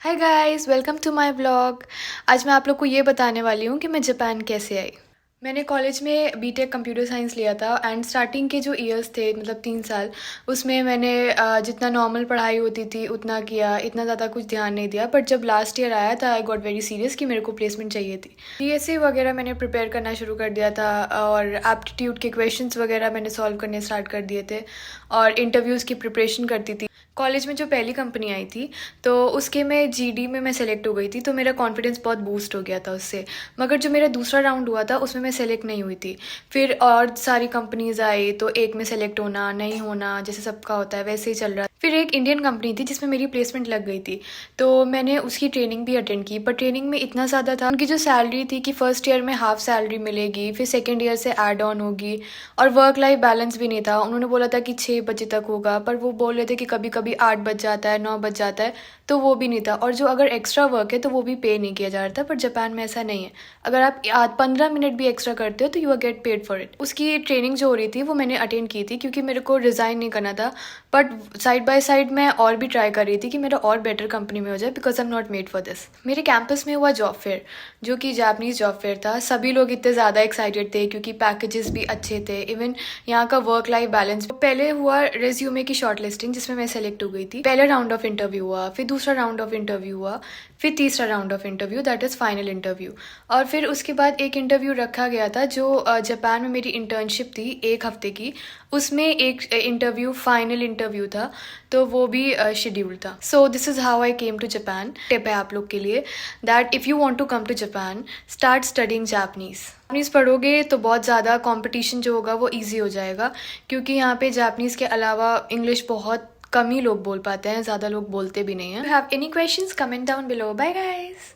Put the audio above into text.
Hi guys, welcome to my blog. आज मैं आप लोग को ये बताने वाली हूँ कि मैं जापान कैसे आई। मैंने कॉलेज में बीटेक कंप्यूटर साइंस लिया था एंड स्टार्टिंग के जो इयर्स थे मतलब 3 साल उसमें मैंने जितना नॉर्मल पढ़ाई होती थी उतना किया, इतना ज़्यादा कुछ ध्यान नहीं दिया। बट जब लास्ट ईयर आया था आई गॉट वेरी सीरियस कि मेरे को प्लेसमेंट चाहिए थी। डीएससी वगैरह मैंने प्रिपेयर करना शुरू कर दिया था और एप्टीट्यूड के क्वेश्चंस वगैरह मैंने सॉल्व करने स्टार्ट कर दिए थे और इंटरव्यूज़ की प्रिपरेशन करती थी। कॉलेज में जो पहली कंपनी आई थी तो उसके में जीडी में मैं सेलेक्ट हो गई थी, तो मेरा कॉन्फिडेंस बहुत बूस्ट हो गया था उससे। मगर जो मेरा दूसरा राउंड हुआ था उसमें मैं सेलेक्ट नहीं हुई थी। फिर और सारी कंपनीज आई तो एक में सेलेक्ट होना नहीं होना जैसे सबका होता है वैसे ही चल रहा। फिर एक इंडियन कंपनी थी जिसमें मेरी प्लेसमेंट लग गई थी, तो मैंने उसकी ट्रेनिंग भी अटेंड की। पर ट्रेनिंग में इतना ज़्यादा था, उनकी जो सैलरी थी कि फर्स्ट ईयर में हाफ सैलरी मिलेगी, फिर सेकेंड ईयर से ऐड ऑन होगी, और वर्क लाइफ बैलेंस भी नहीं था। उन्होंने बोला था कि 6 बजे तक होगा, पर वो बोल रहे थे कि कभी कभी 8 बज जाता है, 9 बज जाता है, तो वो भी नहीं था। और जो अगर एक्स्ट्रा वर्क है तो वो भी पे नहीं किया जा रहा था। पर जापान में ऐसा नहीं है, अगर आप 15 मिनट भी एक्स्ट्रा करते हो तो you are get paid for it. उसकी ट्रेनिंग जो हो रही थी वो मैंने अटेंड की थी क्योंकि मेरे को रिज़ाइन नहीं करना था। बट साइड बाय साइड मैं और भी ट्राई कर रही थी कि मेरा और बेटर कंपनी में हो जाए, because I am not made for this. मेरे कैंपस में हुआ जॉब फेयर, जो कि जापानीज जॉब फेयर था। सभी लोग इतने ज़्यादा एक्साइटेड थे क्योंकि पैकेजेस भी अच्छे थे, इवन यहाँ का वर्क लाइफ बैलेंस। पहले हुआ रेज्यूमे की शॉर्ट लिस्टिंग जिसमें मैं सेलेक्ट हो गई थी। पहला राउंड ऑफ इंटरव्यू हुआ, फिर दूसरा राउंड ऑफ इंटरव्यू हुआ, फिर तीसरा round of interview, that is final interview. और फिर उसके बाद एक इंटरव्यू रखा गया था जो जापान में मेरी इंटर्नशिप थी 1 हफ्ते की, उसमें एक इंटरव्यू फाइनल इंटरव्यू था, तो वो भी शेड्यूल था। So this is how I came to Japan. Tip है आप लोग के लिए that if you want to come to Japan, start studying Japanese. Japanese पढ़ोगे तो बहुत ज़्यादा कंपटीशन जो होगा वो इजी हो जाएगा, क्योंकि यहाँ पे जापनीज़ के अलावा इंग्लिश बहुत कम ही लोग बोल पाते हैं, ज़्यादा लोग बोलते भी नहीं हैं। Have any questions, comment down below. Bye guys.